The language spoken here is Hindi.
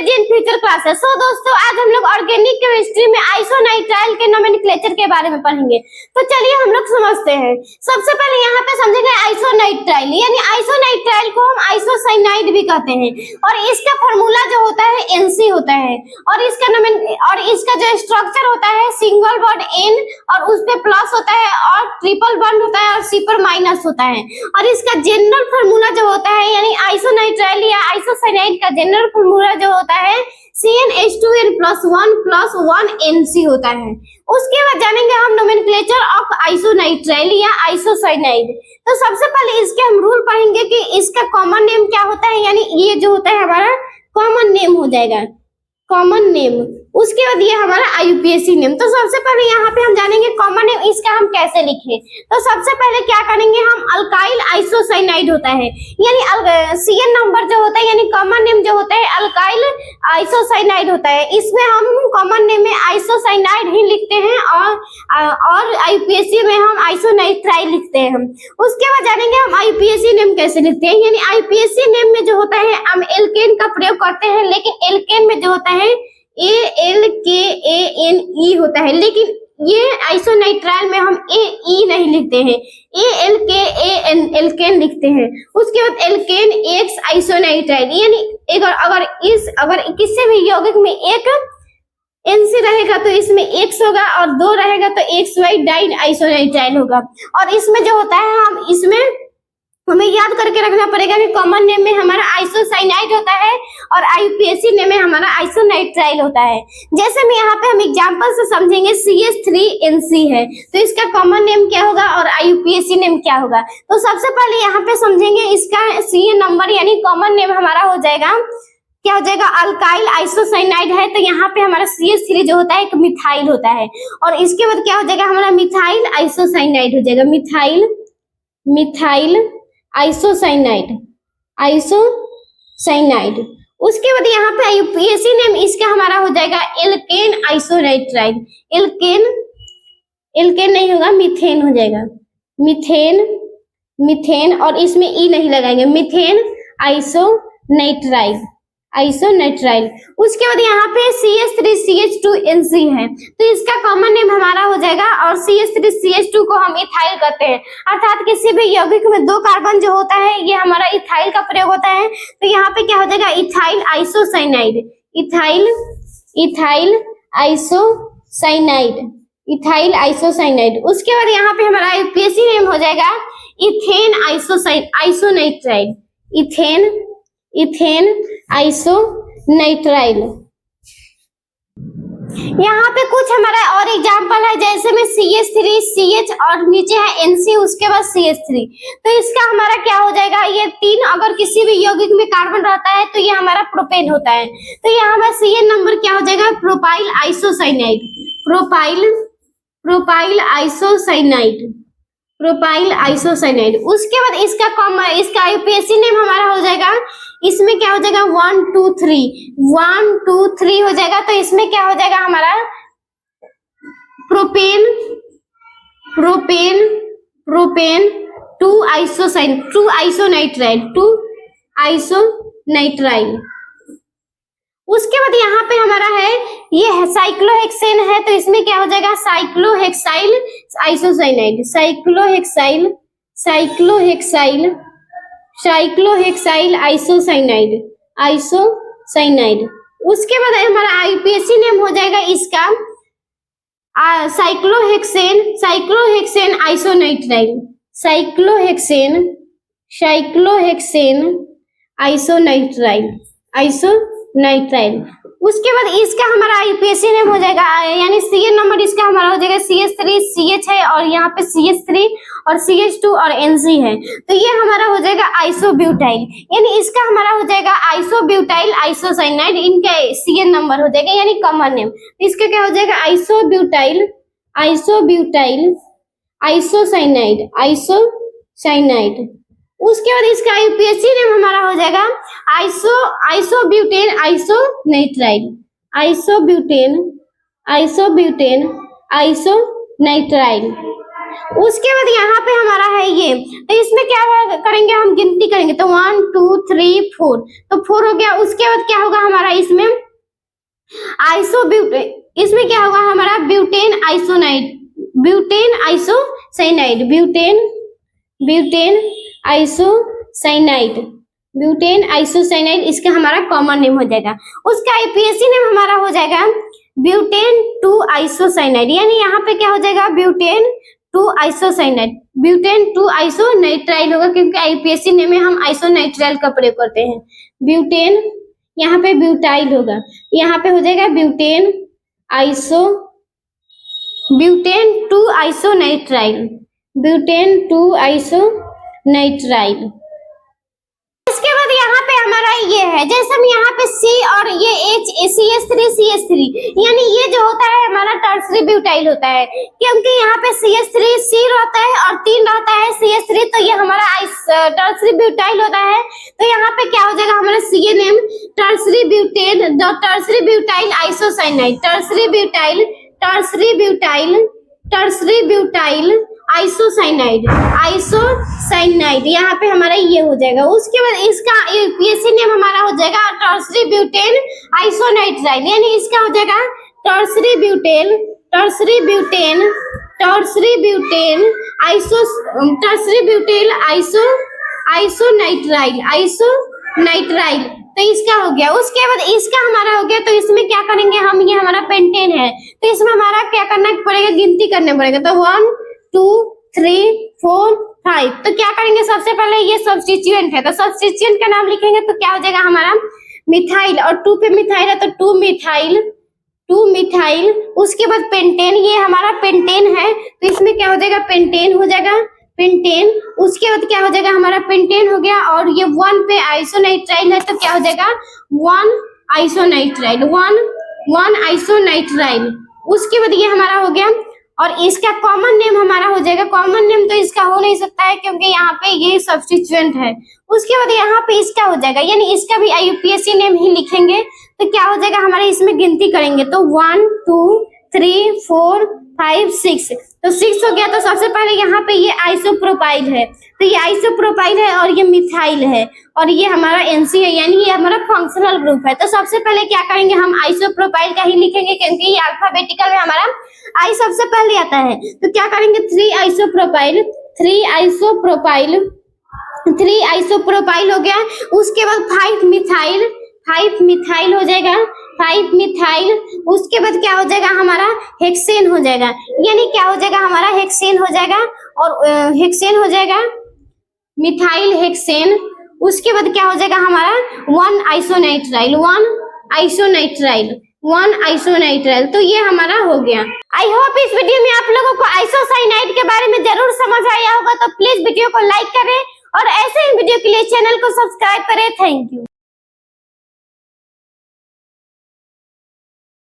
Radiant future classes. सो दोस्तों, आज हम लोग ऑर्गेनिक केमिस्ट्री में आइसोनाइट्राइल के नोमेनक्लेचर के बारे में पढ़ेंगे। तो चलिए हम लोग समझते हैं। सबसे पहले यहाँ पे समझेंगे आइसोनाइट्राइल, यानी आइसोनाइट्राइल को हम आइसोसाइनाइड भी कहते हैं और इसका फार्मूला जो होता है एनसी होता है और इसका जो स्ट्रक्चर होता है सिंगल बॉन्ड एन और उस पे प्लस होता है और ट्रिपल बॉन्ड होता है और सी पर माइनस होता है। और इसका जनरल फार्मूला जो होता है यानी आइसोनाइट्राइल या आइसोसाइनाइड का जनरल फार्मूला जो होता है CnH2n+1+1Nc होता है। उसके बाद जानेंगे हम नोमेनक्लेचर ऑफ आइसोनाइट्राइल या आइसोसाइनाइड। तो सबसे पहले इसके हम रूल पढ़ेंगे कि इसका कॉमन नेम क्या होता है, यानी ये जो होता है हमारा कॉमन नेम हो जाएगा, कॉमन नेम। उसके बाद ये हमारा आईयूपीएसी नेम। तो सबसे पहले यहाँ पे हम जानेंगे कॉमन नेम इसका हम कैसे लिखें। तो सबसे पहले क्या करेंगे हम, अल्काइल आइसोसाइनाइड होता है, यानी सीएन नंबर जो होता है यानी कॉमन नेम जो होता है अल्काइल आइसोसाइनाइड होता है। इसमें हम कॉमन नेम में आइसोसाइनाइड ही लिखते हैं और आईयूपीएसी में हम आइसोनाइट्राइल लिखते हैं। उसके बाद जानेंगे हम आईयूपीएसी नेम कैसे लिखते हैं, यानी आईयूपीएसी नेम में जो होता है हम एल्केन का प्रयोग करते हैं, लेकिन एल्केन में जो होता है ALKANE होता है, लेकिन ये आइसोनाइट्राइल में हम AE नहीं लिखते हैं, एल्केन लिखते हैं। उसके बाद एल्केन एक्स आइसोनाइट्राइल, यानी अगर किसी भी यौगिक में एक NC रहेगा तो इसमें X होगा और 2 रहेगा तो XY डाइन आइसोनाइट्राइल होगा। और इसमें जो होता है हमें याद करके रखना पड़ेगा कि कॉमन नेम में हमारा आइसोसाइनाइड होता है और आईयूपीएसी नेम में हमारा आइसोनाइट्राइल होता है। जैसे में यहाँ पे हम एग्जांपल से समझेंगे CH3NC है तो इसका कॉमन नेम क्या होगा और आईयूपीएसी नेम क्या होगा। तो सबसे पहले यहाँ पे समझेंगे इसका CN नंबर यानी कॉमन नेम हमारा हो जाएगा, क्या हो जाएगा, अल्काइल आइसोसाइनाइड है तो यहाँ पे हमारा CH3 जो होता है एक मिथाइल होता है और इसके बाद क्या हो जाएगा हमारा मिथाइल आइसोसाइनाइड हो जाएगा, मिथाइल आइसोसाइनाइड। उसके बाद यहाँ पे आईयूपीएसी नेम इसका हमारा हो जाएगा एल्केन आइसोनाइट्राइल, एल्केन नहीं होगा, मीथेन हो जाएगा, मीथेन और इसमें ई नहीं लगाएंगे, मीथेन आइसोनाइट्राइल। उसके बाद यहाँ पे CH3CH2NC है तो इसका कॉमन नेम हमारा हो जाएगा और CH3CH2 को हम इथाइल कहते हैं, अर्थात किसी भी यौगिक में 2 कार्बन जो होता है ये हमारा इथाइल का प्रयोग होता है। तो यहाँ पे क्या हो जाएगा इथाइल आइसोसाइनाइड, इथाइल आइसोसाइनाइड। उसके बाद यहाँ पे हमारा आईयूपीएसी नेम हो जाएगा इथेन आइसोनाइट्राइल, इथेन आइसोनाइट्राइल। यहाँ पे कुछ हमारा और एग्जांपल है, जैसे में CH3CH और नीचे है NC उसके बाद CH3। तो इसका हमारा क्या हो जाएगा, ये 3 अगर किसी भी यौगिक में कार्बन रहता है तो ये हमारा प्रोपेन होता है। तो यहाँ हमारा CN नंबर क्या हो जाएगा, प्रोपाइल आइसोसाइनाइड। उसके बाद इसका आईयूपीएसी नेम हमारा हो जाएगा, इसमें क्या हो जाएगा 1 2 3 हो जाएगा। तो इसमें क्या हो जाएगा हमारा प्रोपेन 2 आइसोनाइट्राइल। उसके बाद यहाँ पे हमारा है ये साइक्लोहेक्सेन है तो इसमें क्या हो जाएगा साइक्लोहेक्साइल आइसोसाइनाइड, साइक्लोहेक्साइल आइसोसाइनाइड। उसके बाद हमारा आईयूपीएसी नेम हो जाएगा इसका साइक्लोहेक्सेन आइसोनाइट्राइल, आइसोनाइट्राइल। उसके बाद इसका हमारा आईयूपीएसी नेम हो जाएगा यानी CN नंबर इसका हमारा हो जाएगा CH3CH है और यहाँ पे CH3 और CH2 और NC है तो ये हमारा हो जाएगा आइसोब्यूटाइल, यानी इसका हमारा हो जाएगा आइसोब्यूटाइल आइसोसाइनाइड। इनका CN नंबर हो जाएगा यानी कॉमन नेम, इसका क्या हो जाएगा आइसोब्यूटाइल आइसोसाइनाइड। उसके बाद इसका आईयूपीएसी नेम हमारा हो जाएगा आइसोब्यूटेन आइसोनाइट्राइल। उसके बाद यहाँ पे हमारा है ये, तो इसमें क्या करेंगे हम, गिनती करेंगे तो 1 2 3 4, तो 4 हो गया। उसके बाद क्या होगा हमारा इसमें इसमें क्या होगा हमारा butane isocyanide, butane isocyanide, butane isocyanide, butane isocyanide इसका हमारा कॉमन नेम हो जाएगा। उसका आईपीएससी नेम हमारा हो जाएगा ब्यूटेन 2 आइसोसाइनाइड, यानी यहाँ पे क्या हो जाएगा ब्यूटेन 2 आइसोसाइनाइड, ब्यूटेन 2 आइसोनाइट्राइल होगा, क्योंकि आईपीएससी नेम में हम आइसोनाइट्राइल का प्रयोग करते हैं। ब्यूटेन यहाँ पे ब्यूटाइल होगा, यहाँ पे हो जाएगा ब्यूटेन 2 आइसोनाइट्राइल, ब्यूटेन 2 आइसोनाइट्राइल। इसके बाद यहाँ पे हमारा ये है, जैसे हम यहाँ पे C और ये CH3 यानी ये जो होता है हमारा टर्सरी ब्यूटाइल होता है, क्योंकि यहाँ पे CH3 C रहता है और 3 रहता है CH3, तो ये हमारा टर्सरी ब्यूटाइल होता है। तो यहाँ पे क्या हो जाएगा हमारा CN tertiary butyl isocyanide, tertiary butyl isocyanide यहाँ पे हमारा ये हो जाएगा। उसके बाद इसका आईपीएससी नेम हमारा हो जाएगा टर्सरी ब्यूटेन आइसोनाइट्राइल, यानी इसका हो जाएगा टर्सरी ब्यूटेन आइसोनाइट्राइल, तो इसका हो गया। उसके बाद इसका हमारा हो गया, तो इसमें क्या करेंगे हम, ये हमारा पेंटेन है, तो इसमें हमारा क्या करना पड़ेगा, गिनती करने पड़ेगा। तो 1 2 3 4 5, तो क्या करेंगे सबसे पहले ये सब्स्टिट्यूएंट है, तो सब्स्टिट्यूएंट का नाम लिखेंगे तो क्या हो जाएगा हमारा मिथाइल, और 2 पे मिथाइल है तो 2 मिथाइल। उसके बाद पेंटेन, ये हमारा पेंटेन है, तो इसमें क्या हो जाएगा पेंटेन हो जाएगा, पेंटेन। उसके बाद क्या हो जाएगा हमारा पेंटेन हो गया, और ये 1 पे आइसोनाइट्राइल है तो क्या हो जाएगा 1 आइसोनाइट्राइल। उसके बाद ये हमारा हो गया, और इसका कॉमन नेम हमारा हो जाएगा, कॉमन नेम तो इसका हो नहीं सकता है क्योंकि यहाँ पे ये सब्स्टिट्यूएंट है। उसके बाद यहाँ पे इसका हो जाएगा, यानी इसका भी आईयूपीएससी नेम ही लिखेंगे, तो क्या हो जाएगा हमारे इसमें गिनती करेंगे तो 1 2 3 4 5 6, तो 6 हो गया। तो सबसे पहले यहाँ पे ये आइसोप्रोपाइल है, तो ये आइसोप्रोपाइल है और ये मिथाइल है, और ये हमारा एनसी है, यानी ये हमारा फंक्शनल ग्रुप है। तो सबसे पहले क्या करेंगे हम आइसोप्रोपाइल का ही लिखेंगे, क्योंकि ये अल्फाबेटिकल में हमारा आई सबसे पहले आता है। तो क्या करेंगे 3 आइसोप्रोपाइल हो गया। उसके बाद 5 मिथाइल हो जाएगा, 5 मिथाइल। उसके बाद क्या हो जाएगा हमारा हेक्सेन हो जाएगा, यानी क्या हो जाएगा हमारा हेक्सेन हो जाएगा, और हेक्सेन हो जाएगा मिथाइल हेक्सेन। उसके बाद क्या हो जाएगा हमारा 1 आइसोनाइट्राइल, तो ये हमारा हो गया। आई होप इस वीडियो में आप लोगों को आइसोसाइनाइड के बारे में जरूर समझ आया होगा, तो प्लीज वीडियो को लाइक करें और ऐसे ही वीडियो के लिए चैनल को सब्सक्राइब करें। Thank you.